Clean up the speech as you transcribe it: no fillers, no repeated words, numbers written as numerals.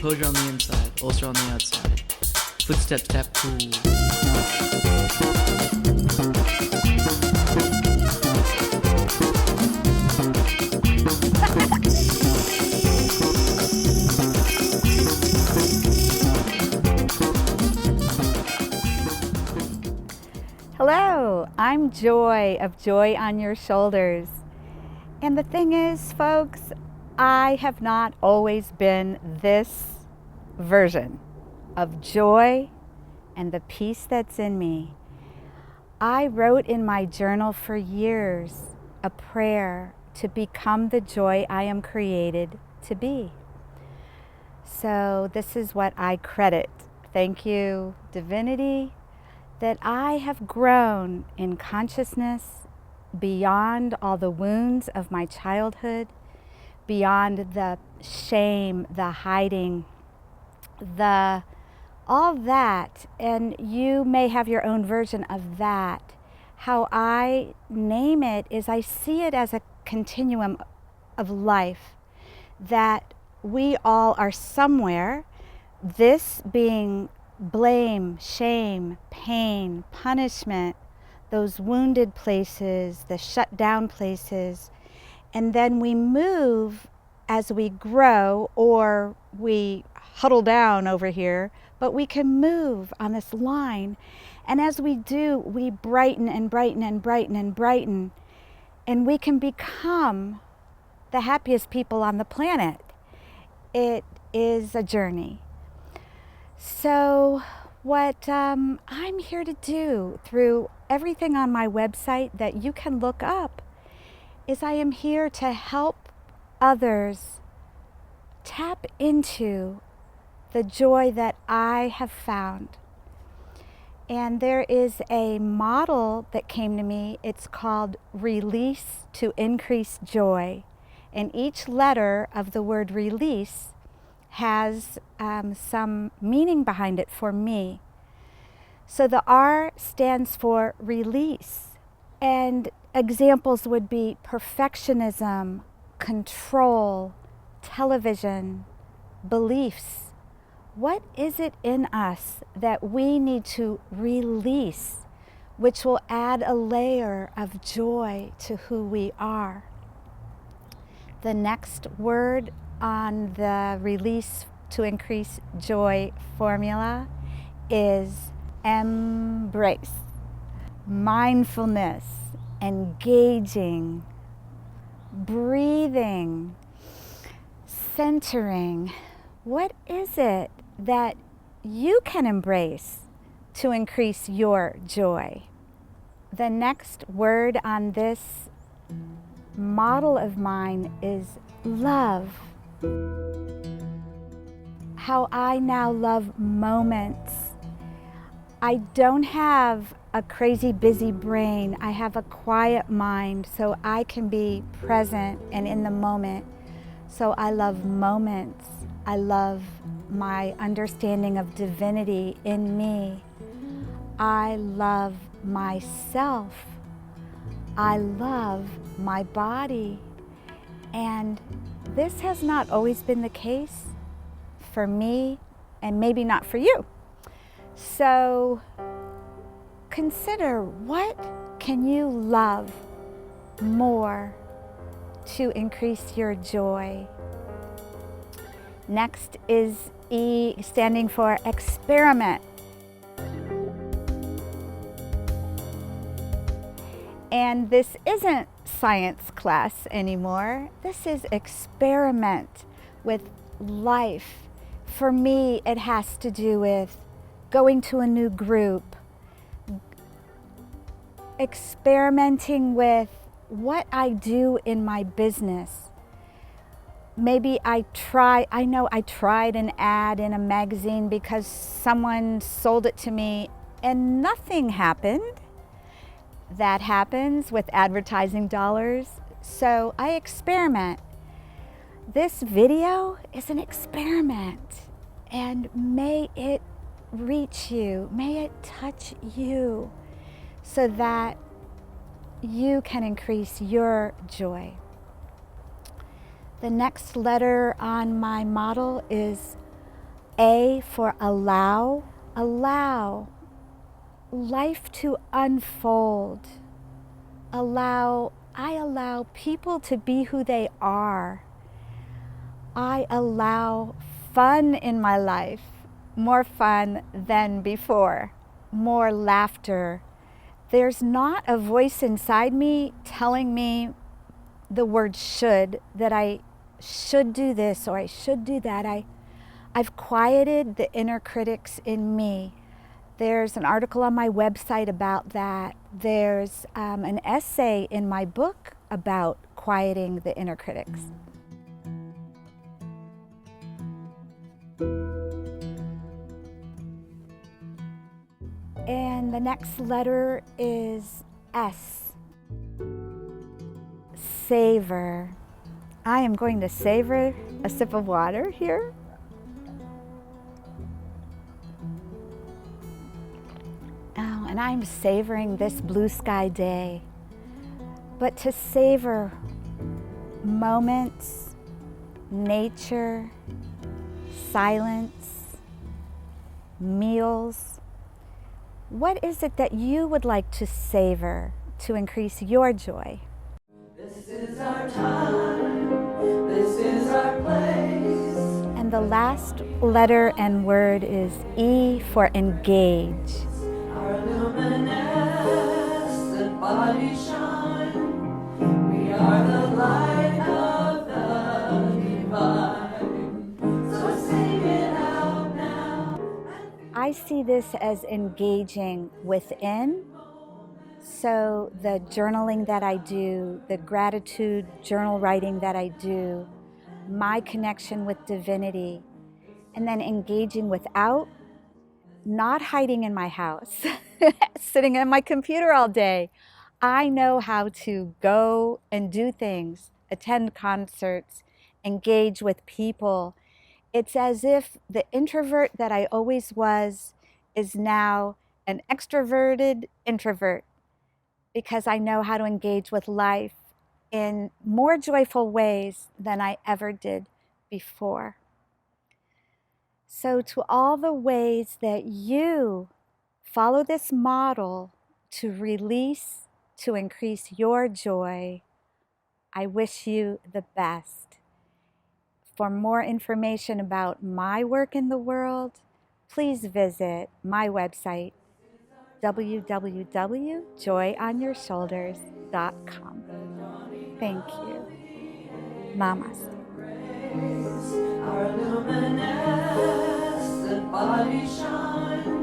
composure on the inside, ulcer on the outside. Footsteps tap cool. Hello, I'm Joy of Joy on Your Shoulders. And the thing is, folks, I have not always been this version of joy and the peace that's in me. I wrote in my journal for years a prayer to become the joy I am created to be. So this is what I credit. Thank you, Divinity, that I have grown in consciousness beyond all the wounds of my childhood, beyond the shame, the hiding, all that. And you may have your own version of that. How I name it is I see it as a continuum of life, that we all are somewhere, this being blame, shame, pain, punishment, those wounded places, the shut down places, and then we move as we grow, or we huddle down over here, but we can move on this line. And as we do, we brighten and brighten and brighten and brighten, and we can become the happiest people on the planet. It is a journey. So what I'm here to do through everything on my website that you can look up is I am here to help others tap into the joy that I have found. And there is a model that came to me. It's called Release to Increase Joy. And each letter of the word release has some meaning behind it for me. So the R stands for release. And examples would be perfectionism, control, television, beliefs. What is it in us that we need to release, which will add a layer of joy to who we are? The next word on the Release to Increase Joy formula is embrace. Mindfulness, engaging, breathing, centering. What is it that you can embrace to increase your joy? The next word on this model of mine is love. How I now love moments. I don't have a crazy busy brain. I have a quiet mind, so I can be present and in the moment. So I love moments. I love my understanding of divinity in me. I love myself. I love my body. And this has not always been the case for me, and maybe not for you. So consider, what can you love more to increase your joy? Next is E, standing for experiment. And this isn't science class anymore. This is experiment with life. For me, it has to do with going to a new group, experimenting with what I do in my business. Maybe I tried an ad in a magazine because someone sold it to me and nothing happened. That happens with advertising dollars. So I experiment. This video is an experiment, and may it reach you, may it touch you, so that you can increase your joy. The next letter on my model is A for allow. Allow life to unfold. I allow people to be who they are. I allow fun in my life, more fun than before, more laughter. There's not a voice inside me telling me the word should, that I should do this or I should do that. I've quieted the inner critics in me. There's an article on my website about that. There's an essay in my book about quieting the inner critics. And the next letter is S. Savor. I am going to savor a sip of water here. Oh, and I'm savoring this blue sky day. But to savor moments, nature, silence, meals. What is it that you would like to savor to increase your joy? This is our time, this is our place. And the last letter and word is E for engage. Our luminescent bodies shine. We are the light of the divine. So sing it out now. I see this as engaging within. So the journaling that I do, the gratitude journal writing that I do, my connection with divinity, and then engaging without, not hiding in my house, sitting at my computer all day. I know how to go and do things, attend concerts, engage with people. It's as if the introvert that I always was is now an extroverted introvert, because I know how to engage with life in more joyful ways than I ever did before. So to all the ways that you follow this model to release, to increase your joy, I wish you the best. For more information about my work in the world, please visit my website, www.joyonyourshoulders.com. Thank you. Namaste. Our luminescent bodies shine.